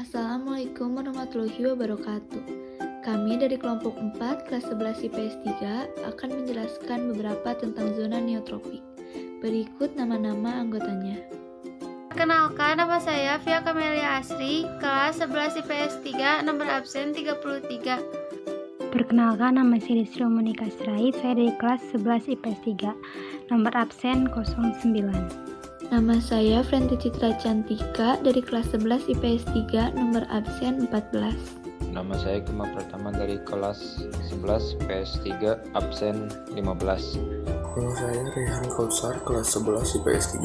Assalamualaikum warahmatullahi wabarakatuh. Kami dari kelompok 4 kelas 11 IPS 3 akan menjelaskan beberapa tentang zona neotropik. Berikut nama-nama anggotanya. Perkenalkan, nama saya Via Camelia Asri, kelas 11 IPS 3, nomor absen 33. Perkenalkan, nama saya Desri Monika Srait, saya dari kelas 11 IPS 3, nomor absen 09. Nama saya Frenti Citra Cantika dari kelas 11 IPS 3, nomor absen 14. Nama saya Gema Pratama dari kelas 11 IPS 3, absen 15. Nama saya Rehan Kausar, kelas 11 IPS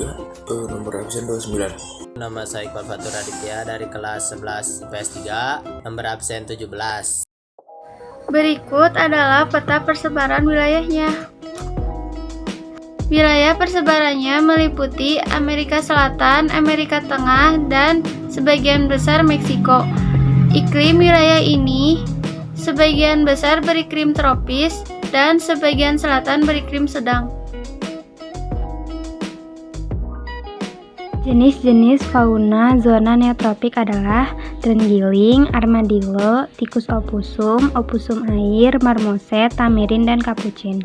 3, nomor absen 29. Nama saya Iqbal Fatur Aditya dari kelas 11 IPS 3, nomor absen 17. Berikut adalah peta persebaran wilayahnya. Wilayah persebarannya meliputi Amerika Selatan, Amerika Tengah, dan sebagian besar Meksiko. Iklim wilayah ini sebagian besar beriklim tropis dan sebagian selatan beriklim sedang. Jenis-jenis fauna zona neotropik adalah terenggiling, armadillo, tikus opusum, opusum air, marmoset, tamirin, dan capucin.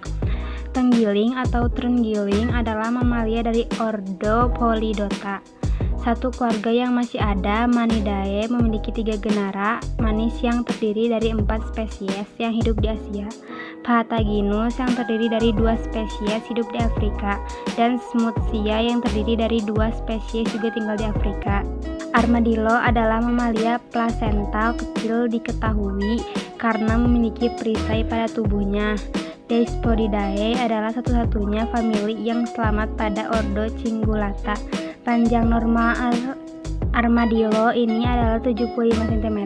Terenggiling atau terenggiling adalah mamalia dari ordo Polydota. Satu keluarga yang masih ada, Manidae, memiliki 3 genera manis yang terdiri dari 4 spesies yang hidup di Asia, Pataginus yang terdiri dari 2 spesies hidup di Afrika, dan Smutsia yang terdiri dari 2 spesies juga tinggal di Afrika. Armadillo adalah mamalia plasental kecil diketahui karena memiliki perisai pada tubuhnya. Dasypodidae adalah satu-satunya famili yang selamat pada ordo Cingulata. Panjang normal armadillo ini adalah 75 cm.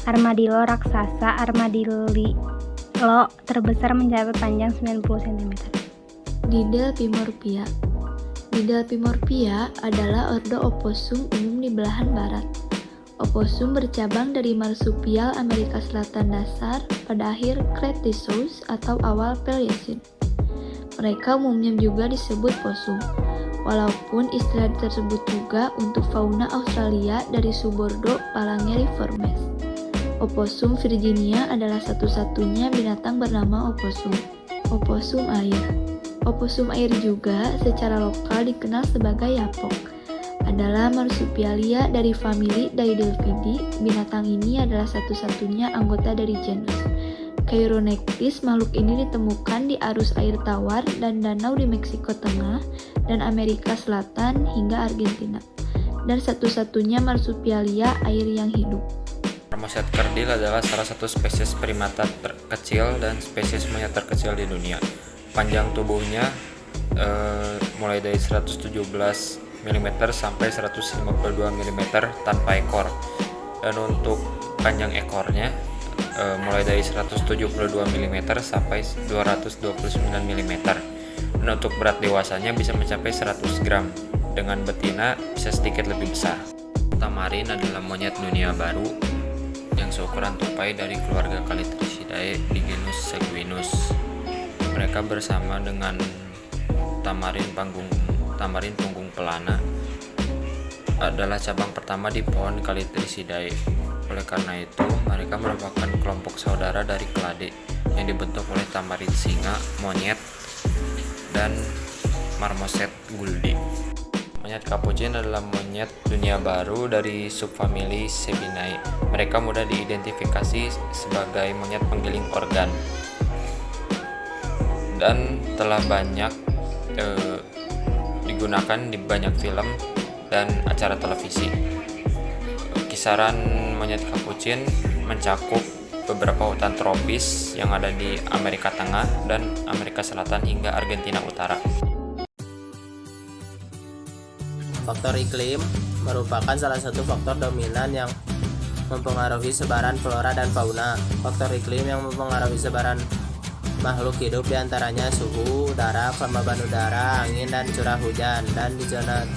Armadillo raksasa armadillo terbesar mencapai panjang 90 cm. Didelphimorphia. Didelphimorphia adalah ordo opossum umum di belahan barat. Opossum bercabang dari marsupial Amerika Selatan dasar pada akhir Cretaceous atau awal Paleocene. Mereka umumnya juga disebut possum, walaupun istilah tersebut juga untuk fauna Australia dari subordo Palangeriformes. Opossum Virginia adalah satu-satunya binatang bernama opossum. Opossum air. Opossum air juga secara lokal dikenal sebagai yapok. Adalah marsupialia dari famili Didelphidae. Binatang ini adalah satu-satunya anggota dari genus Chironectis. Makhluk ini ditemukan di arus air tawar dan danau di Meksiko Tengah dan Amerika Selatan hingga Argentina, dan satu-satunya marsupialia air yang hidup. Marmoset kerdil adalah salah satu spesies primata terkecil dan spesies monyet terkecil di dunia. Panjang tubuhnya mulai dari 117 mm sampai 152 mm tanpa ekor, dan untuk panjang ekornya mulai dari 172 mm sampai 229 mm, dan untuk berat dewasanya bisa mencapai 100 gram, dengan betina bisa sedikit lebih besar. Tamarin adalah monyet dunia baru yang seukuran tupai dari keluarga Calitrichidae di genus Seguinus. Mereka bersama dengan tamarin punggung pelana adalah cabang pertama di pohon Calitrichidae. Oleh karena itu, mereka merupakan kelompok saudara dari kelade yang dibentuk oleh tamarin singa, monyet, dan marmoset guldi. Monyet capucin adalah monyet dunia baru dari subfamili Sabinae. Mereka mudah diidentifikasi sebagai monyet penggiling organ dan telah banyak digunakan di banyak film dan acara televisi. Kisaran monyet capucin mencakup beberapa hutan tropis yang ada di Amerika Tengah dan Amerika Selatan hingga Argentina Utara. Faktor iklim merupakan salah satu faktor dominan yang mempengaruhi sebaran flora dan fauna. Faktor iklim yang mempengaruhi sebaran makhluk hidup diantaranya suhu udara, kelembaban udara, angin, dan curah hujan. Dan di zona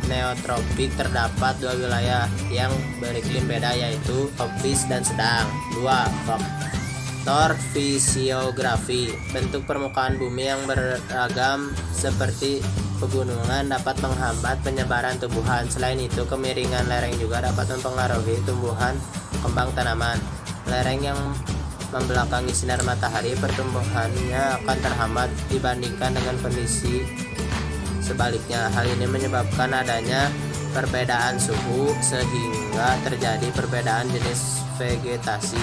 neotropik terdapat 2 wilayah yang beriklim beda, yaitu tropis dan sedang. 2. Faktor fisiografi. Bentuk permukaan bumi yang beragam seperti pegunungan dapat menghambat penyebaran tumbuhan. Selain itu, kemiringan lereng juga dapat mempengaruhi tumbuhan kembang tanaman. Lereng yang membelakangi sinar matahari, pertumbuhannya akan terhambat dibandingkan dengan kondisi sebaliknya. Hal ini menyebabkan adanya perbedaan suhu sehingga terjadi perbedaan jenis vegetasi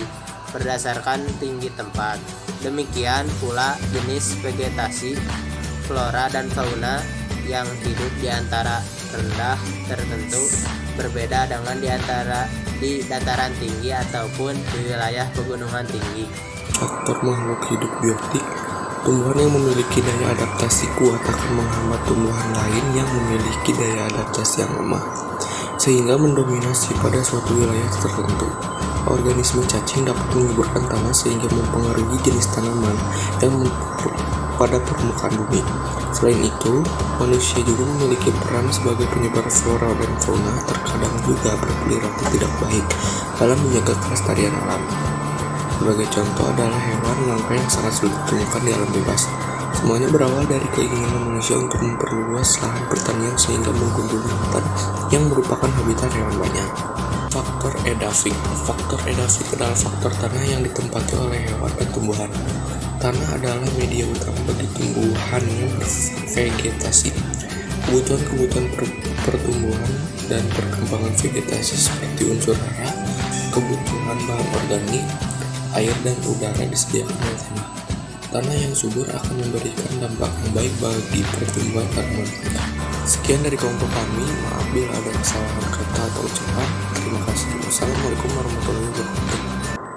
berdasarkan tinggi tempat. Demikian pula jenis vegetasi, flora dan fauna yang hidup di antara rendah tertentu berbeda dengan di dataran tinggi ataupun di wilayah pegunungan tinggi. Faktor makhluk hidup biotik. Tumbuhan yang memiliki daya adaptasi kuat akan menghambat tumbuhan lain yang memiliki daya adaptasi yang lemah, sehingga mendominasi pada suatu wilayah tertentu. Organisme cacing dapat menyuburkan tanah sehingga mempengaruhi jenis tanaman yang pada permukaan bumi. Selain itu, manusia juga memiliki peran sebagai penyebar flora dan fauna, terkadang juga berperilaku tidak baik dalam menjaga kelestarian alam. Sebagai contoh adalah hewan langka yang sangat sulit ditemukan di alam bebas. Semuanya berawal dari keinginan manusia untuk memperluas lahan pertanian sehingga menggunduli hutan yang merupakan habitat hewan banyak. Faktor edafik. Faktor edafik adalah faktor tanah yang ditempati oleh hewan dan tumbuhan. Tanah adalah media utama bagi tumbuhan yang bervegetasi. Kebutuhan pertumbuhan dan perkembangan vegetasi seperti unsur hara, kebutuhan bahan organik, air dan udara disediakan oleh tanah. Tanah yang subur akan memberikan dampak yang baik bagi pertumbuhan tanaman. Sekian dari kelompok kami, maaf bila ada kesalahan kata atau ucapan. Terima kasih. Wassalamualaikum warahmatullahi wabarakatuh.